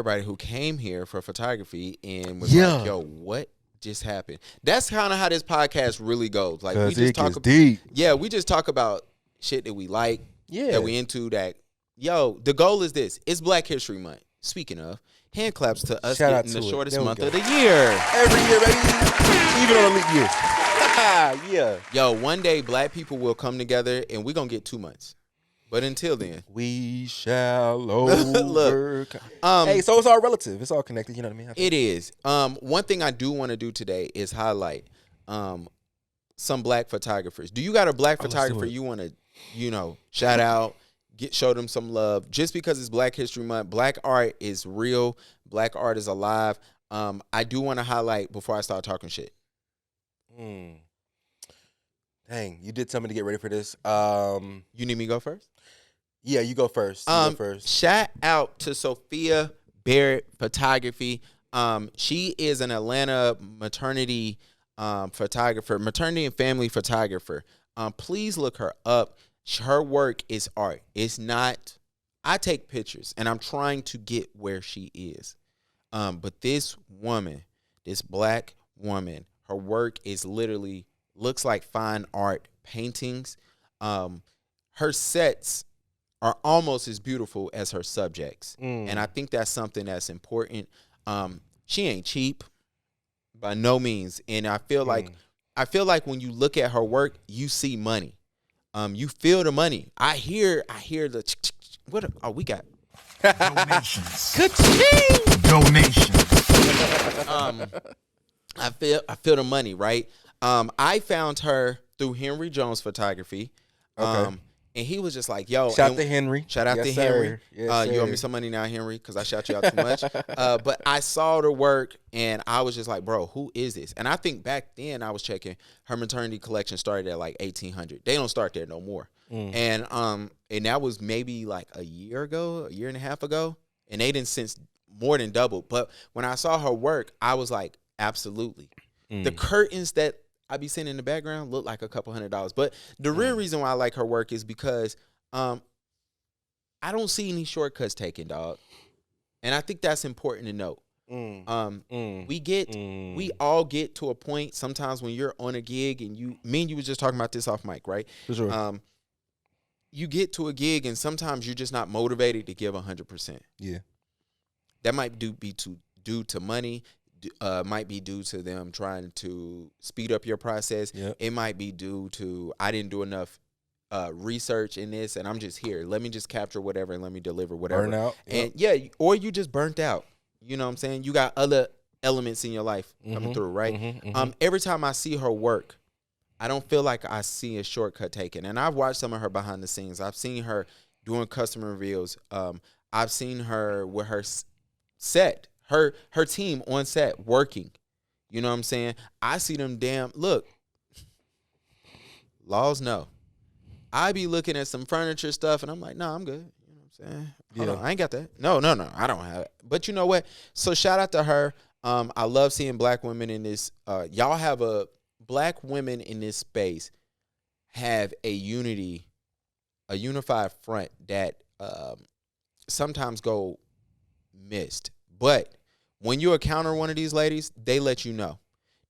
everybody who came here for photography and was like, yo, what just happened? That's kind of how this podcast really goes. Like, we just talk deep. Yeah, we just talk about shit that we like, that we into, that, yo, the goal is this. It's Black History Month. Speaking of, hand claps to us getting the shortest month of the year. Every year, baby. Even on a leap year. Yeah. Yo, one day black people will come together and we're going to get 2 months. But until then, we shall overcome. Hey, so it's all relative. It's all connected. You know what I mean? It is. One thing I do want to do today is highlight some black photographers. Do you got a black photographer you want to, shout out, show them some love? Just because it's Black History Month, black art is real. Black art is alive. I do want to highlight before I start talking shit. Dang, you did tell me to get ready for this. You need me to go first? Yeah, you go first. Shout out to Sophia Barrett Photography. She is an Atlanta maternity photographer, maternity and family photographer. Please look her up. Her work is art. It's not. I take pictures, and I'm trying to get where she is. But this woman, this black woman, her work is literally looks like fine art paintings. Her sets are almost as beautiful as her subjects. And I think that's something that's important. She ain't cheap by no means. And I feel like when you look at her work, you see money. You feel the money. I hear the we got donations. Donations. I feel the money, right? I found her through Henry Jones Photography. Okay. And he was just like, yo. Shout out to Henry. Shout out to Henry. Yes, you owe me some money now, Henry, because I shout you out too much. But I saw the work, and I was just like, bro, who is this? And I think back then I was checking, her maternity collection started at like 1,800. They don't start there no more. And that was maybe like a year and a half ago. And they didn't since more than doubled. But when I saw her work, I was like, absolutely. The curtains that I be seeing in the background look like a couple $100. But the real reason why I like her work is because I don't see any shortcuts taken, dog. And I think that's important to note. We all get to a point sometimes when you're on a gig, and you was just talking about this off mic, right? For sure. You get to a gig and sometimes you're just not motivated to give 100%. Yeah. That might be due to money. Might be due to them trying to speed up your process. Yep. It might be due to I didn't do enough research in this, and I'm just here. Let me just capture whatever and let me deliver whatever. Burn out. And or you just burnt out. You know what I'm saying? You got other elements in your life coming through, right? Every time I see her work, I don't feel like I see a shortcut taken. And I've watched some of her behind the scenes. I've seen her doing customer reveals. I've seen her with her set. Her team on set working. You know what I'm saying? I see them look. Laws no. I be looking at some furniture stuff and I'm like, no, I'm good. You know what I'm saying? Hold on, I ain't got that. No, I don't have it. But you know what? So shout out to her. I love seeing black women in this. Y'all have black women in this space have a unified front that sometimes go missed. But when you encounter one of these ladies, they let you know.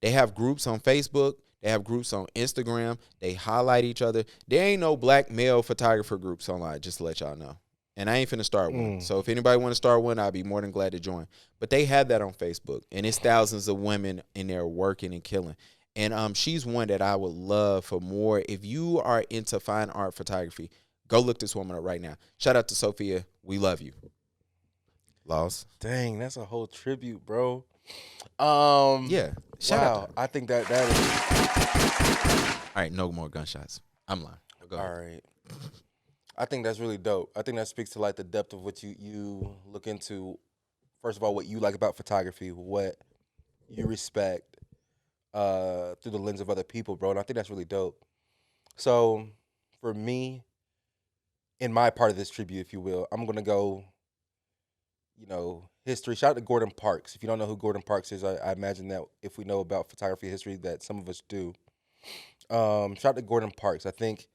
They have groups on Facebook. They have groups on Instagram. They highlight each other. There ain't no black male photographer groups online, just to let y'all know. And I ain't finna start one. So if anybody want to start one, I'll be more than glad to join. But they have that on Facebook. And it's thousands of women in there working and killing. And she's one that I would love for more. If you are into fine art photography, go look this woman up right now. Shout out to Sophia. We love you. Laws. Dang, that's a whole tribute, bro. Yeah. Shout out. I think that is. All right, no more gunshots. I'm lying. Go ahead. All right. I think that's really dope. I think that speaks to like the depth of what you look into. First of all, what you like about photography, what you respect through the lens of other people, bro. And I think that's really dope. So for me, in my part of this tribute, if you will, I'm gonna go, history. Shout out to Gordon Parks. If you don't know who Gordon Parks is, I imagine that if we know about photography history, that some of us do. Shout out to Gordon Parks. I think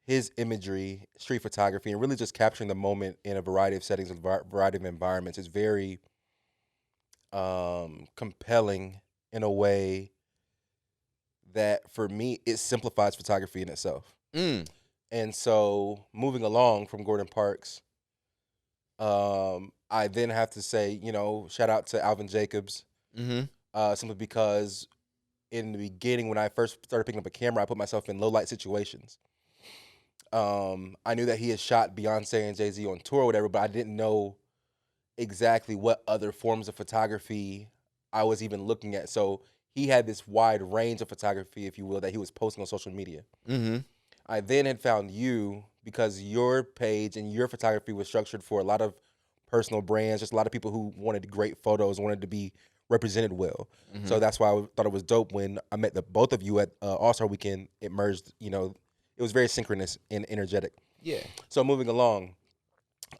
his imagery, street photography, and really just capturing the moment in a variety of settings and variety of environments is very compelling in a way that, for me, it simplifies photography in itself. And so, moving along from Gordon Parks, I then have to say, shout out to Alvin Jacobs, simply because in the beginning, when I first started picking up a camera, I put myself in low light situations. I knew that he had shot Beyonce and Jay-Z on tour or whatever, but I didn't know exactly what other forms of photography I was even looking at. So he had this wide range of photography, if you will, that he was posting on social media. I then had found you because your page and your photography was structured for a lot of personal brands, just a lot of people who wanted great photos, wanted to be represented well. So that's why I thought it was dope when I met the both of you at All-Star Weekend. It merged, it was very synchronous and energetic. Yeah. So moving along,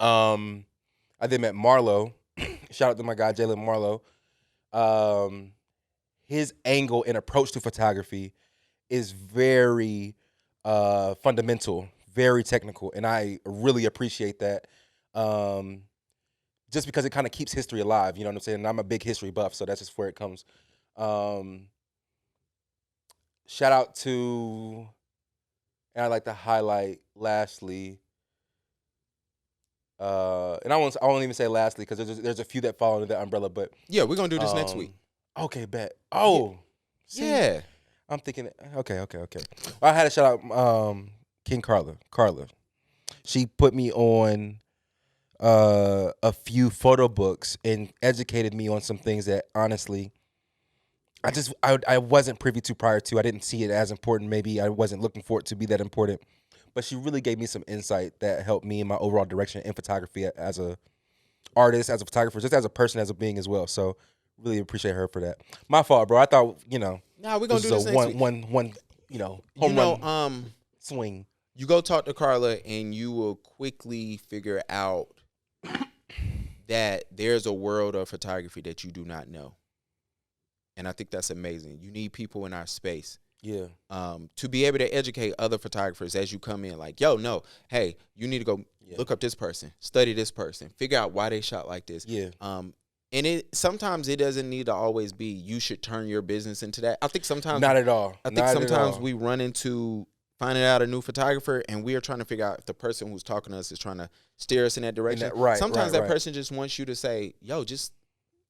I then met Marlo. Shout out to my guy, Jalen Marlo. His angle and approach to photography is very fundamental, very technical, and I really appreciate that. Just because it kind of keeps history alive, you know what I'm saying? And I'm a big history buff, so that's just where it comes. Shout out to, and I'd like to highlight lastly, and I won't even say lastly because there's a few that fall under that umbrella, but Yeah, we're gonna do this next week. Okay, bet. Oh, see? Yeah. I'm thinking. Okay. Well, I had to shout out King Carla. She put me on a few photo books and educated me on some things that honestly I wasn't privy to prior to. I didn't see it as important. Maybe I wasn't looking for it to be that important. But she really gave me some insight that helped me in my overall direction in photography as a artist, as a photographer, just as a person, as a being as well. So really appreciate her for that. My fault, bro. I thought, Nah, we're gonna do this is a next week. one home run swing. You go talk to Carla and you will quickly figure out that there's a world of photography that you do not know. And I think that's amazing. You need people in our space. Yeah. To be able to educate other photographers as you come in, like, yo, no, hey, you need to go look up this person, study this person, figure out why they shot like this. Yeah. And sometimes it doesn't need to always be you should turn your business into that. I think sometimes not at all. I think sometimes we run into finding out a new photographer and we are trying to figure out if the person who's talking to us is trying to steer us in that direction. Sometimes that person just wants you to say, yo, just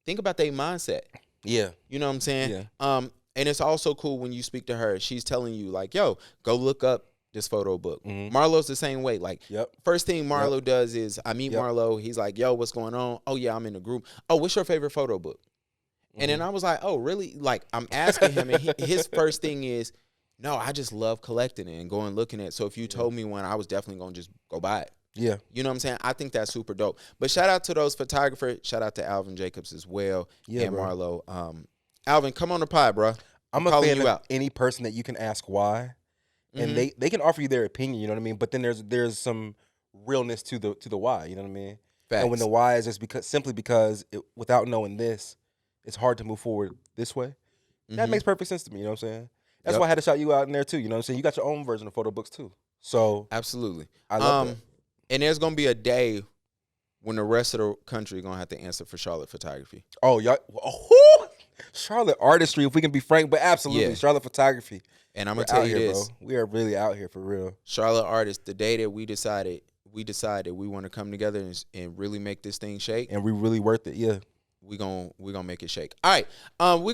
think about their mindset. Yeah. You know what I'm saying? Yeah. And it's also cool when you speak to her. She's telling you, like, yo, go look up this photo book. Marlo's the same way. Like, first thing Marlo does is I meet Marlo. He's like, yo, what's going on? Oh, yeah, I'm in the group. Oh, what's your favorite photo book? And then I was like, oh, really? Like, I'm asking him, and his first thing is, no, I just love collecting it and going looking at it. So if you told me one, I was definitely going to just go buy it. Yeah. You know what I'm saying? I think that's super dope. But shout out to those photographers. Shout out to Alvin Jacobs as well and bro. Marlo. Alvin, come on the pod, bro. I'm a fan of any person that you can ask why. And they can offer you their opinion, you know what I mean? But then there's some realness to the why, you know what I mean? Facts. And when the why is just simply because without knowing this, it's hard to move forward this way. That makes perfect sense to me, you know what I'm saying? That's why I had to shout you out in there too, you know what I'm saying? You got your own version of photo books too. So absolutely. I love that. And there's gonna be a day when the rest of the country gonna have to answer for Charlotte photography. Oh, y'all Charlotte artistry, if we can be frank, but absolutely Charlotte photography. And I'm gonna tell you this, bro. We are really out here for real. Charlotte artists, the day that we decided we want to come together and really make this thing shake, and we really worth it. Yeah, we gonna make it shake. All right, we